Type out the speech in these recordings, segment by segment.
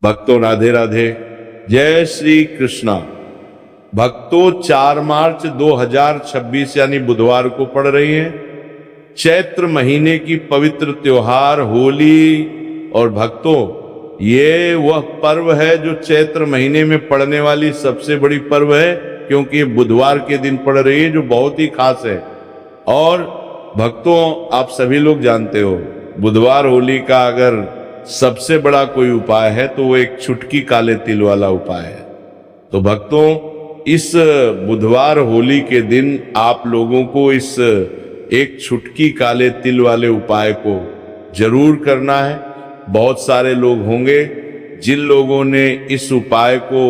भक्तों राधे राधे, जय श्री कृष्णा। भक्तों 4 मार्च 2026 यानी बुधवार को पड़ रही है चैत्र महीने की पवित्र त्योहार होली। और भक्तों ये वह पर्व है जो चैत्र महीने में पड़ने वाली सबसे बड़ी पर्व है, क्योंकि ये बुधवार के दिन पड़ रही है, जो बहुत ही खास है। और भक्तों आप सभी लोग जानते हो, बुधवार होली का अगर सबसे बड़ा कोई उपाय है तो वो एक चुटकी काले तिल वाला उपाय है। तो भक्तों इस बुधवार होली के दिन आप लोगों को इस एक चुटकी काले तिल वाले उपाय को जरूर करना है। बहुत सारे लोग होंगे जिन लोगों ने इस उपाय को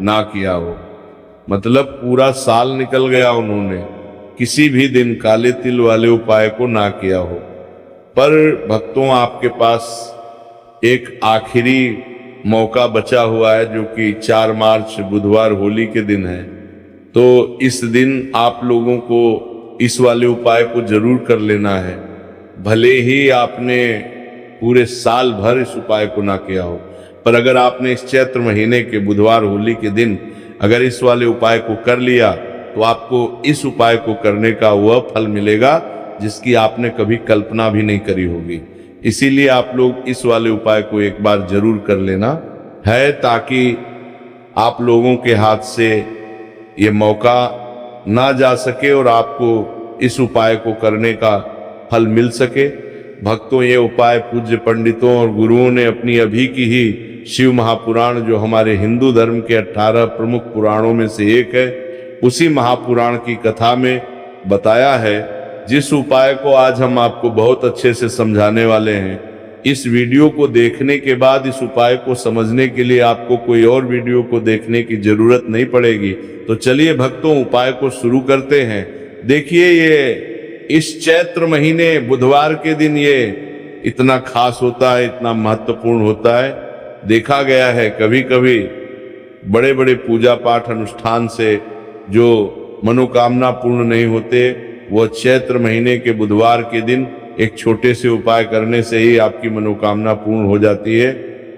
ना किया हो, मतलब पूरा साल निकल गया उन्होंने किसी भी दिन काले तिल वाले उपाय को ना किया हो। पर भक्तों आपके पास एक आखिरी मौका बचा हुआ है, जो कि 4 मार्च बुधवार होली के दिन है। तो इस दिन आप लोगों को इस वाले उपाय को जरूर कर लेना है, भले ही आपने पूरे साल भर इस उपाय को ना किया हो। पर अगर आपने इस चैत्र महीने के बुधवार होली के दिन अगर इस वाले उपाय को कर लिया तो आपको इस उपाय को करने का वह फल मिलेगा जिसकी आपने कभी कल्पना भी नहीं करी होगी। इसीलिए आप लोग इस वाले उपाय को एक बार जरूर कर लेना है, ताकि आप लोगों के हाथ से ये मौका ना जा सके और आपको इस उपाय को करने का फल मिल सके। भक्तों ये उपाय पूज्य पंडितों और गुरुओं ने अपनी अभी की ही शिव महापुराण, जो हमारे हिंदू धर्म के 18 प्रमुख पुराणों में से एक है, उसी महापुराण की कथा में बताया है, जिस उपाय को आज हम आपको बहुत अच्छे से समझाने वाले हैं। इस वीडियो को देखने के बाद इस उपाय को समझने के लिए आपको कोई और वीडियो को देखने की जरूरत नहीं पड़ेगी। तो चलिए भक्तों उपाय को शुरू करते हैं। देखिए ये इस चैत्र महीने बुधवार के दिन ये इतना खास होता है, इतना महत्वपूर्ण होता है। देखा गया है कभी कभी बड़े बड़े पूजा पाठ अनुष्ठान से जो मनोकामना पूर्ण नहीं होते, वो चैत्र महीने के बुधवार के दिन एक छोटे से उपाय करने से ही आपकी मनोकामना पूर्ण हो जाती है।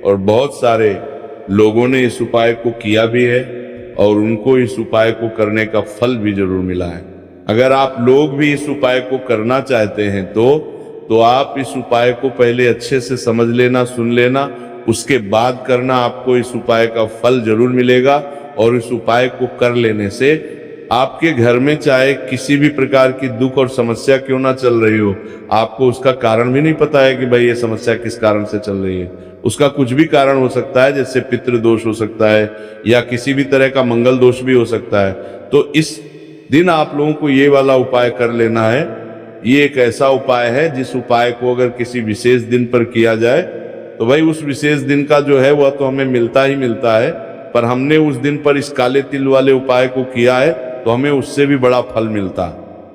और बहुत सारे लोगों ने इस उपाय को किया भी है और उनको इस उपाय को करने का फल भी जरूर मिला है। अगर आप लोग भी इस उपाय को करना चाहते हैं तो आप इस उपाय को पहले अच्छे से समझ लेना, सुन लेना, उसके बाद करना, आपको इस उपाय का फल जरूर मिलेगा। और इस उपाय को कर लेने से आपके घर में चाहे किसी भी प्रकार की दुख और समस्या क्यों ना चल रही हो, आपको उसका कारण भी नहीं पता है कि भाई ये समस्या किस कारण से चल रही है। उसका कुछ भी कारण हो सकता है, जैसे पितृदोष हो सकता है या किसी भी तरह का मंगल दोष भी हो सकता है। तो इस दिन आप लोगों को ये वाला उपाय कर लेना है। ये एक ऐसा उपाय है जिस उपाय को अगर किसी विशेष दिन पर किया जाए तो भाई उस विशेष दिन का जो है वह तो हमें मिलता ही मिलता है, पर हमने उस दिन पर इस काले तिल वाले उपाय को किया है तो हमें उससे भी बड़ा फल मिलता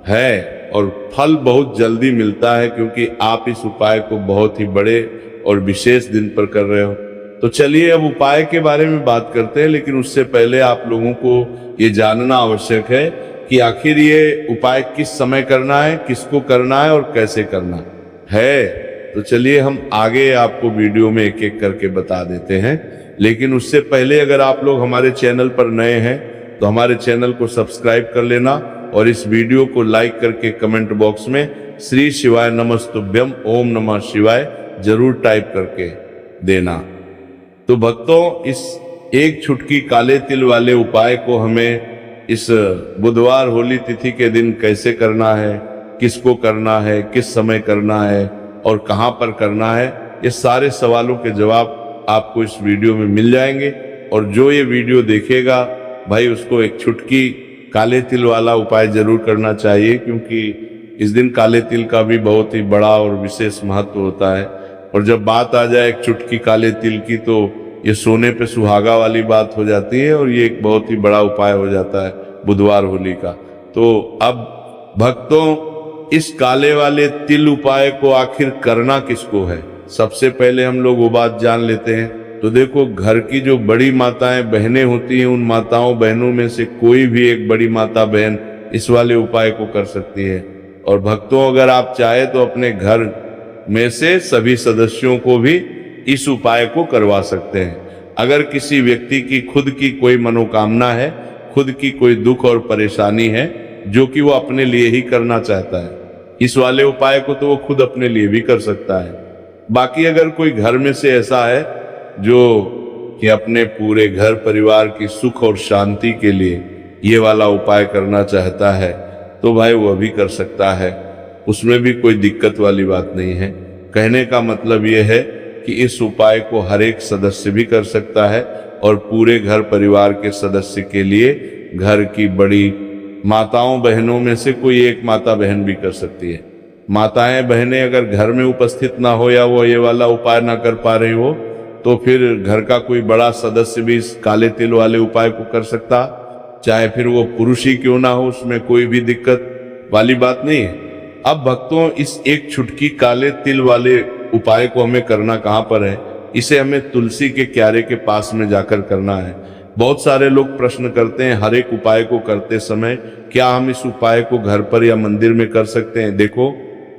है। और फल बहुत जल्दी मिलता है, क्योंकि आप इस उपाय को बहुत ही बड़े और विशेष दिन पर कर रहे हो। तो चलिए अब उपाय के बारे में बात करते हैं, लेकिन उससे पहले आप लोगों को ये जानना आवश्यक है कि आखिर ये उपाय किस समय करना है, किसको करना है और कैसे करना है। तो चलिए हम आगे आपको वीडियो में एक एक करके बता देते हैं। लेकिन उससे पहले अगर आप लोग हमारे चैनल पर नए हैं तो हमारे चैनल को सब्सक्राइब कर लेना और इस वीडियो को लाइक करके कमेंट बॉक्स में श्री शिवाय नमस्तुभ्यम ओम नमः शिवाय जरूर टाइप करके देना। तो भक्तों इस एक चुटकी काले तिल वाले उपाय को हमें इस बुधवार होली तिथि के दिन कैसे करना है, किसको करना है, किस समय करना है और कहां पर करना है, ये सारे सवालों के जवाब आपको इस वीडियो में मिल जाएंगे। और जो ये वीडियो देखेगा भाई उसको एक चुटकी काले तिल वाला उपाय जरूर करना चाहिए, क्योंकि इस दिन काले तिल का भी बहुत ही बड़ा और विशेष महत्व होता है। और जब बात आ जाए एक चुटकी काले तिल की तो ये सोने पे सुहागा वाली बात हो जाती है और ये एक बहुत ही बड़ा उपाय हो जाता है बुधवार होली का। तो अब भक्तों इस काले वाले तिल उपाय को आखिर करना किसको है, सबसे पहले हम लोग वो बात जान लेते हैं। तो देखो घर की जो बड़ी माताएं बहनें होती हैं, उन माताओं बहनों में से कोई भी एक बड़ी माता बहन इस वाले उपाय को कर सकती है। और भक्तों अगर आप चाहे तो अपने घर में से सभी सदस्यों को भी इस उपाय को करवा सकते हैं। अगर किसी व्यक्ति की खुद की कोई मनोकामना है, खुद की कोई दुख और परेशानी है जो कि वो अपने लिए ही करना चाहता है, इस वाले उपाय को तो वो खुद अपने लिए भी कर सकता है। बाकी अगर कोई घर में से ऐसा है जो कि अपने पूरे घर परिवार की सुख और शांति के लिए ये वाला उपाय करना चाहता है, तो भाई वह भी कर सकता है, उसमें भी कोई दिक्कत वाली बात नहीं है। कहने का मतलब ये है कि इस उपाय को हर एक सदस्य भी कर सकता है और पूरे घर परिवार के सदस्य के लिए घर की बड़ी माताओं बहनों में से कोई एक माता बहन भी कर सकती है। माताएं बहनें अगर घर में उपस्थित ना हो या वो ये वाला उपाय ना कर पा रही हो, तो फिर घर का कोई बड़ा सदस्य भी इस काले तिल वाले उपाय को कर सकता, चाहे फिर वो पुरुष ही क्यों ना हो, उसमें कोई भी दिक्कत वाली बात नहीं है। अब भक्तों, इस एक छुटकी काले तिल वाले उपाय को हमें करना कहाँ पर है? इसे हमें तुलसी के क्यारे के पास में जाकर करना है। बहुत सारे लोग प्रश्न करते हैं हर एक उपाय को करते समय, क्या हम इस उपाय को घर पर या मंदिर में कर सकते हैं? देखो,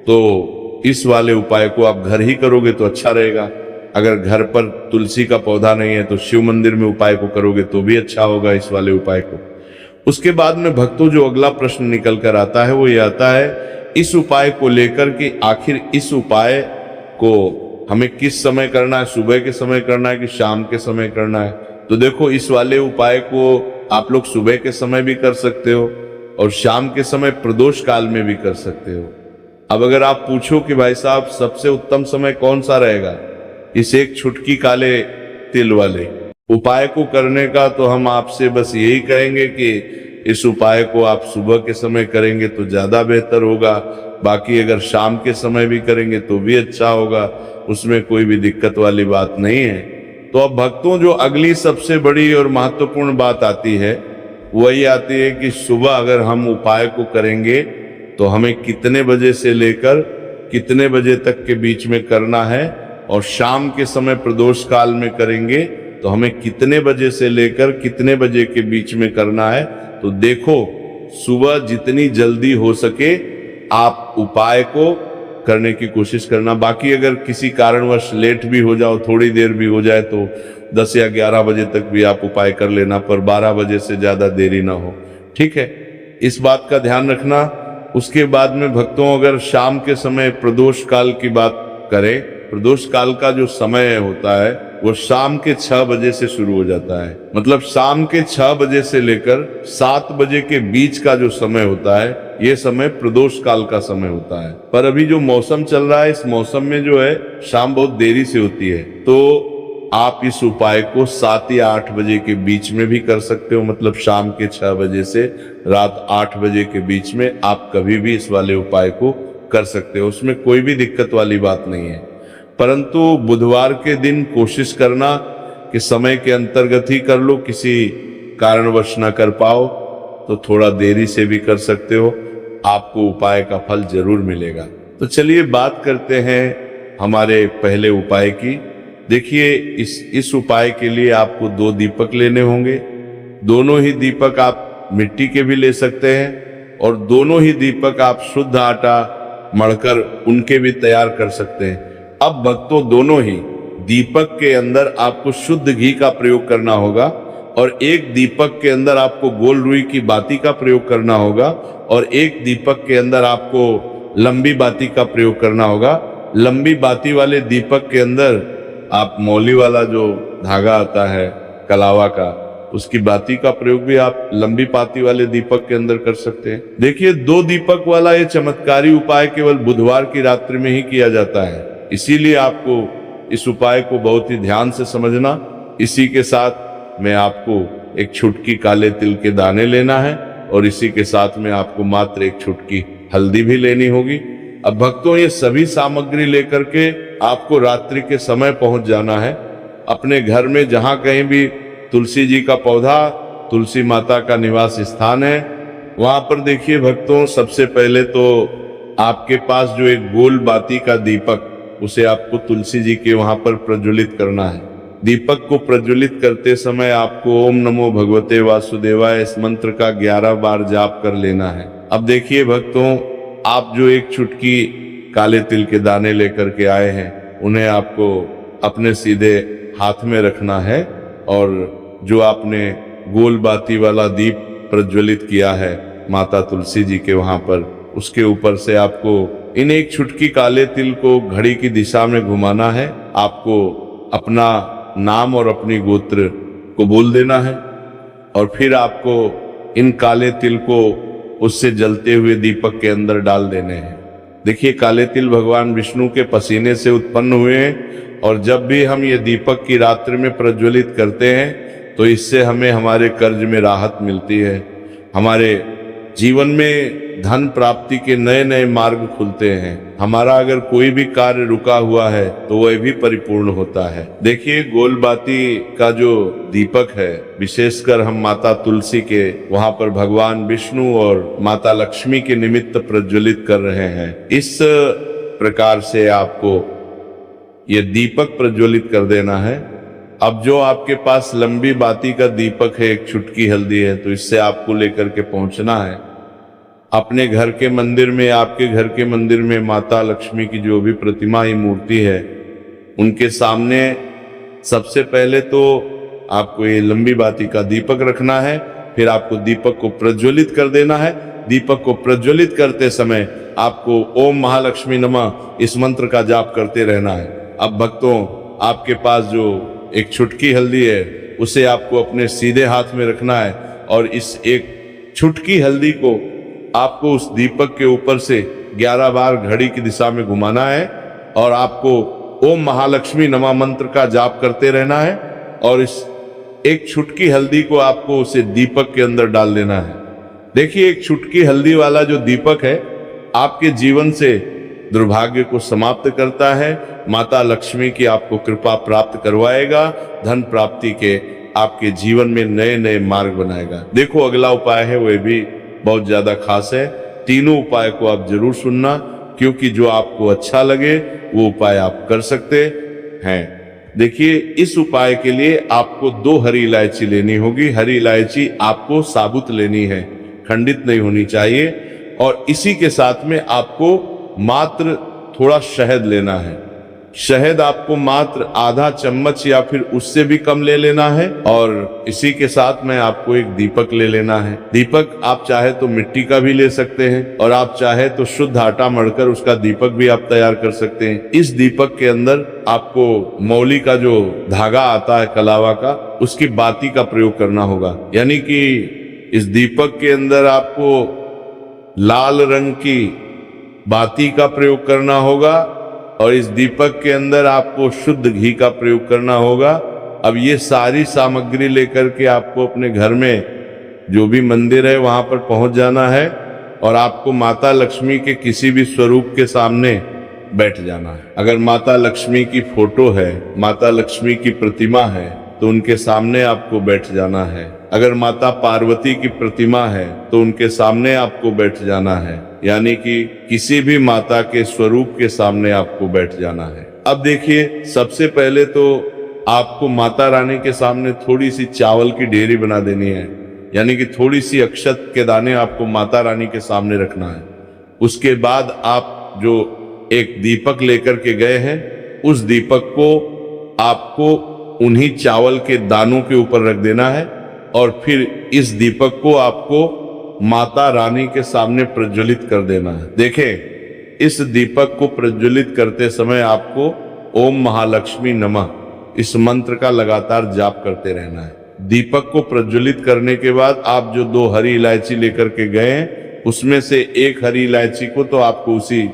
तो इस वाले उपाय को आप घर ही करोगे तो अच्छा रहेगा। अगर घर पर तुलसी का पौधा नहीं है तो शिव मंदिर में उपाय को करोगे तो भी अच्छा होगा इस वाले उपाय को। उसके बाद में भक्तों जो अगला प्रश्न निकल कर आता है वो ये आता है इस उपाय को लेकर कि आखिर इस उपाय को हमें किस समय करना है, सुबह के समय करना है कि शाम के समय करना है? तो देखो, इस वाले उपाय को आप लोग सुबह के समय भी कर सकते हो और शाम के समय प्रदोष काल में भी कर सकते हो। अब अगर आप पूछो कि भाई साहब सबसे उत्तम समय कौन सा रहेगा इस एक छुटकी काले तिल वाले उपाय को करने का, तो हम आपसे बस यही कहेंगे कि इस उपाय को आप सुबह के समय करेंगे तो ज्यादा बेहतर होगा। बाकी अगर शाम के समय भी करेंगे तो भी अच्छा होगा, उसमें कोई भी दिक्कत वाली बात नहीं है। तो अब भक्तों, जो अगली सबसे बड़ी और महत्वपूर्ण बात आती है वही आती है कि सुबह अगर हम उपाय को करेंगे तो हमें कितने बजे से लेकर कितने बजे तक के बीच में करना है, और शाम के समय प्रदोष काल में करेंगे तो हमें कितने बजे से लेकर कितने बजे के बीच में करना है। तो देखो, सुबह जितनी जल्दी हो सके आप उपाय को करने की कोशिश करना। बाकी अगर किसी कारणवश लेट भी हो जाओ, थोड़ी देर भी हो जाए, तो 10 या 11 बजे तक भी आप उपाय कर लेना, पर 12 बजे से ज्यादा देरी ना हो, ठीक है? इस बात का ध्यान रखना। उसके बाद में भक्तों, अगर शाम के समय प्रदोष काल की बात करें, प्रदोष काल का जो समय होता है वो शाम के 6 बजे से शुरू हो जाता है। मतलब शाम के 6 बजे से लेकर 7 बजे के बीच का जो समय होता है ये समय प्रदोष काल का समय होता है। पर अभी जो मौसम चल रहा है, इस मौसम में जो है शाम बहुत देरी से होती है, तो आप इस उपाय को 7 या 8 बजे के बीच में भी कर सकते हो। मतलब शाम के 6 बजे से रात 8 बजे के बीच में आप कभी भी इस वाले उपाय को कर सकते हो, उसमें कोई भी दिक्कत वाली बात नहीं है। परंतु बुधवार के दिन कोशिश करना कि समय के अंतर्गत ही कर लो, किसी कारणवश न कर पाओ तो थोड़ा देरी से भी कर सकते हो, आपको उपाय का फल जरूर मिलेगा। तो चलिए बात करते हैं हमारे पहले उपाय की। देखिए, इस उपाय के लिए आपको 2 दीपक लेने होंगे। दोनों ही दीपक आप मिट्टी के भी ले सकते हैं और दोनों ही दीपक आप शुद्ध आटा मढ़कर उनके भी तैयार कर सकते हैं। अब भक्तों, दोनों ही दीपक के अंदर आपको शुद्ध घी का प्रयोग करना होगा और एक दीपक के अंदर आपको गोल रुई की बाती का प्रयोग करना होगा और एक दीपक के अंदर आपको लंबी बाती का प्रयोग करना होगा। लंबी बाती वाले दीपक के अंदर आप मौली वाला जो धागा आता है कलावा का, उसकी बाती का प्रयोग भी आप लंबी पाती वाले दीपक के अंदर कर सकते हैं। देखिए, 2 दीपक वाला ये चमत्कारी उपाय केवल बुधवार की रात्रि में ही किया जाता है, इसीलिए आपको इस उपाय को बहुत ही ध्यान से समझना। इसी के साथ में आपको एक छुटकी काले तिल के दाने लेना है और इसी के साथ में आपको मात्र एक छुटकी हल्दी भी लेनी होगी। अब भक्तों, ये सभी सामग्री लेकर के आपको रात्रि के समय पहुंच जाना है अपने घर में, जहां कहीं भी तुलसी जी का पौधा, तुलसी माता का निवास स्थान है, वहां पर देखिए भक्तों, सबसे पहले तो आपके पास जो एक गोल बाती का दीपक, उसे आपको तुलसी जी के वहां पर प्रज्वलित करना है। दीपक को प्रज्वलित करते समय आपको ओम नमो भगवते वासुदेवाय इस मंत्र का 11 बार जाप कर लेना है। अब देखिए भक्तों, आप जो एक चुटकी काले तिल के दाने लेकर के आए हैं, उन्हें आपको अपने सीधे हाथ में रखना है और जो आपने गोल बाती वाला दीप प्रज्वलित किया है माता तुलसी जी के वहां पर, उसके ऊपर से आपको इन एक चुटकी काले तिल को घड़ी की दिशा में घुमाना है। आपको अपना नाम और अपनी गोत्र को बोल देना है और फिर आपको इन काले तिल को उससे जलते हुए दीपक के अंदर डाल देने हैं। देखिए, काले तिल भगवान विष्णु के पसीने से उत्पन्न हुए हैं और जब भी हम ये दीपक की रात्रि में प्रज्वलित करते हैं तो इससे हमें हमारे कर्ज में राहत मिलती है, हमारे जीवन में धन प्राप्ति के नए नए मार्ग खुलते हैं। हमारा अगर कोई भी कार्य रुका हुआ है तो वह भी परिपूर्ण होता है। देखिए, गोलबाती का जो दीपक है, विशेषकर हम माता तुलसी के वहां पर भगवान विष्णु और माता लक्ष्मी के निमित्त प्रज्वलित कर रहे हैं। इस प्रकार से आपको ये दीपक प्रज्वलित कर देना है। अब जो आपके पास लंबी बाती का दीपक है, एक चुटकी हल्दी है, तो इससे आपको लेकर के पहुंचना है अपने घर के मंदिर में। आपके घर के मंदिर में माता लक्ष्मी की जो भी प्रतिमा ही मूर्ति है, उनके सामने सबसे पहले तो आपको ये लंबी बाती का दीपक रखना है। फिर आपको दीपक को प्रज्वलित कर देना है। दीपक को प्रज्वलित करते समय आपको ओम महालक्ष्मी नमः इस मंत्र का जाप करते रहना है। अब भक्तों, आपके पास जो एक चुटकी हल्दी है उसे आपको अपने सीधे हाथ में रखना है और इस एक चुटकी हल्दी को आपको उस दीपक के ऊपर से 11 बार घड़ी की दिशा में घुमाना है और आपको ओम महालक्ष्मी नमः मंत्र का जाप करते रहना है और इस एक चुटकी हल्दी को आपको उसे दीपक के अंदर डाल देना है। देखिए, एक चुटकी हल्दी वाला जो दीपक है आपके जीवन से दुर्भाग्य को समाप्त करता है, माता लक्ष्मी की आपको कृपा प्राप्त करवाएगा, धन प्राप्ति के आपके जीवन में नए नए मार्ग बनाएगा। देखो, अगला उपाय है वह भी बहुत ज्यादा खास है। तीनों उपाय को आप जरूर सुनना, क्योंकि जो आपको अच्छा लगे वो उपाय आप कर सकते हैं। देखिए, इस उपाय के लिए आपको 2 हरी इलायची लेनी होगी। हरी इलायची आपको साबुत लेनी है, खंडित नहीं होनी चाहिए। और इसी के साथ में आपको मात्र थोड़ा शहद लेना है। शहद आपको मात्र आधा चम्मच या फिर उससे भी कम ले लेना है। और इसी के साथ में आपको एक दीपक ले लेना है। दीपक आप चाहे तो मिट्टी का भी ले सकते हैं और आप चाहे तो शुद्ध आटा मढ़कर उसका दीपक भी आप तैयार कर सकते हैं। इस दीपक के अंदर आपको मौली का जो धागा आता है कलावा का, उसकी बाती का प्रयोग करना होगा। यानी कि इस दीपक के अंदर आपको लाल रंग की बाती का प्रयोग करना होगा और इस दीपक के अंदर आपको शुद्ध घी का प्रयोग करना होगा। अब ये सारी सामग्री लेकर के आपको अपने घर में जो भी मंदिर है वहां पर पहुंच जाना है और आपको माता लक्ष्मी के किसी भी स्वरूप के सामने बैठ जाना है। अगर माता लक्ष्मी की फोटो है, माता लक्ष्मी की प्रतिमा है, तो उनके सामने आपको बैठ जाना है। अगर माता पार्वती की प्रतिमा है तो उनके सामने आपको बैठ जाना है। यानी कि किसी भी माता के स्वरूप के सामने आपको बैठ जाना है। अब देखिए, सबसे पहले तो आपको माता रानी के सामने थोड़ी सी चावल की ढेरी बना देनी है। यानी कि थोड़ी सी अक्षत के दाने आपको माता रानी के सामने रखना है। उसके बाद आप जो एक दीपक लेकर के गए हैं, उस दीपक को आपको उन्हीं चावल के दानों के ऊपर रख देना है और फिर इस दीपक को आपको माता रानी के सामने प्रज्वलित कर देना है। देखें, इस दीपक को प्रज्वलित करते समय आपको ओम महालक्ष्मी नमः इस मंत्र का लगातार जाप करते रहना है। दीपक को प्रज्वलित करने के बाद आप जो 2 हरी इलायची लेकर के गए हैं, उसमें से एक हरी इलायची को तो आपको उसी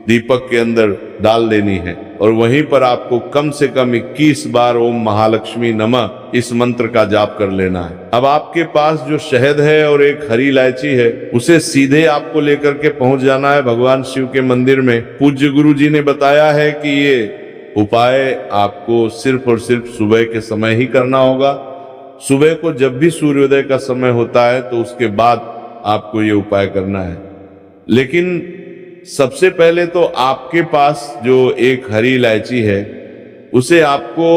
दीपक के अंदर डाल देनी है और वहीं पर आपको कम से कम 21 बार ओम महालक्ष्मी नमः इस मंत्र का जाप कर लेना है। अब आपके पास जो शहद है और एक हरी इलायची है, उसे सीधे आपको लेकर के पहुंच जाना है भगवान शिव के मंदिर में। पूज्य गुरु जी ने बताया है कि ये उपाय आपको सिर्फ और सिर्फ सुबह के समय ही करना होगा। सुबह को जब भी सूर्योदय का समय होता है तो उसके बाद आपको ये उपाय करना है। लेकिन सबसे पहले तो आपके पास जो एक हरी इलायची है, उसे आपको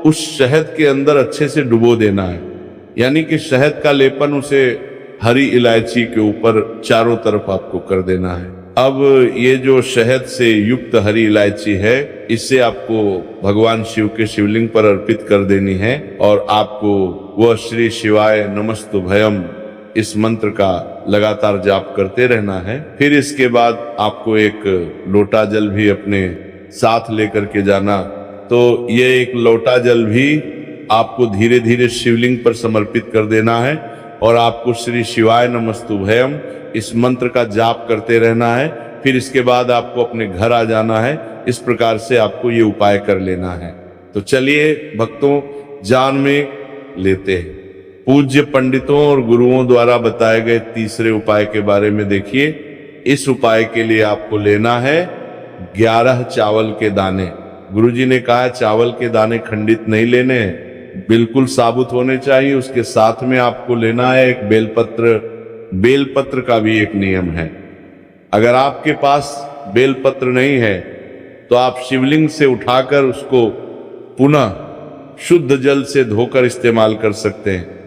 उस शहद के अंदर अच्छे से डुबो देना है। यानी कि शहद का लेपन उसे हरी इलायची के ऊपर चारों तरफ आपको कर देना है। अब ये जो शहद से युक्त हरी इलायची है, इसे आपको भगवान शिव के शिवलिंग पर अर्पित कर देनी है और आपको वह श्री शिवाय नमस्तुभयम इस मंत्र का लगातार जाप करते रहना है। फिर इसके बाद आपको एक लोटा जल भी अपने साथ लेकर के जाना। तो ये एक लोटा जल भी आपको धीरे धीरे शिवलिंग पर समर्पित कर देना है और आपको श्री शिवाय नमस्तुभयम इस मंत्र का जाप करते रहना है। फिर इसके बाद आपको अपने घर आ जाना है। इस प्रकार से आपको ये उपाय कर लेना है। तो चलिए भक्तों, जान में लेते हैं। पूज्य पंडितों और गुरुओं द्वारा बताए गए तीसरे उपाय के बारे में देखिए। इस उपाय के लिए आपको लेना है 11 चावल के दाने। गुरुजी ने कहा चावल के दाने खंडित नहीं लेने हैं, बिल्कुल साबुत होने चाहिए। उसके साथ में आपको लेना है एक बेलपत्र। बेलपत्र का भी एक नियम है, अगर आपके पास बेलपत्र नहीं है तो आप शिवलिंग से उठाकर उसको पुनः शुद्ध जल से धोकर इस्तेमाल कर सकते हैं।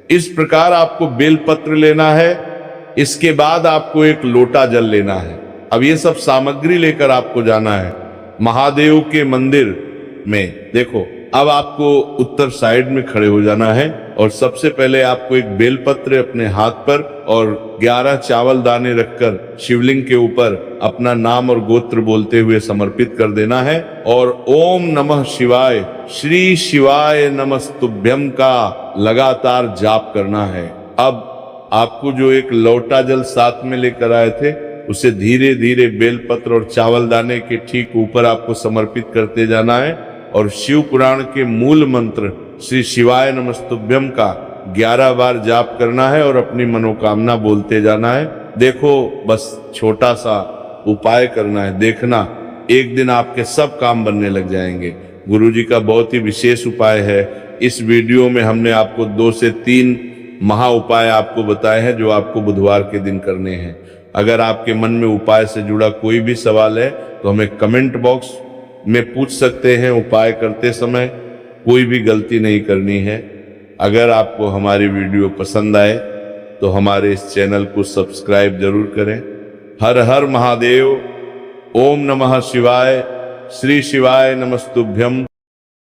इस प्रकार आपको बेलपत्र लेना है। इसके बाद आपको एक लोटा जल लेना है। अब ये सब सामग्री लेकर आपको जाना है महादेव के मंदिर में। देखो, अब आपको उत्तर साइड में खड़े हो जाना है और सबसे पहले आपको एक बेलपत्र अपने हाथ पर और 11 चावल दाने रखकर शिवलिंग के ऊपर अपना नाम और गोत्र बोलते हुए समर्पित कर देना है और ओम नमः शिवाय श्री शिवाय नमस्तुभ्यम का लगातार जाप करना है। अब आपको जो एक लोटा जल साथ में लेकर आए थे उसे धीरे धीरे बेलपत्र और चावल दाने के ठीक ऊपर आपको समर्पित करते जाना है और शिव पुराण के मूल मंत्र श्री शिवाय नमस्तुभ्यम का 11 बार जाप करना है और अपनी मनोकामना बोलते जाना है। देखो, बस छोटा सा उपाय करना है, देखना एक दिन आपके सब काम बनने लग जाएंगे। गुरुजी का बहुत ही विशेष उपाय है। इस वीडियो में हमने आपको 2 से 3 महा उपाय आपको बताए हैं जो आपको बुधवार के दिन करने हैं। अगर आपके मन में उपाय से जुड़ा कोई भी सवाल है तो हमें कमेंट बॉक्स में पूछ सकते हैं। उपाय करते समय कोई भी गलती नहीं करनी है। अगर आपको हमारी वीडियो पसंद आए तो हमारे इस चैनल को सब्सक्राइब जरूर करें। हर हर महादेव। ओम नमः शिवाय। श्री शिवाय नमस्तुभ्यम।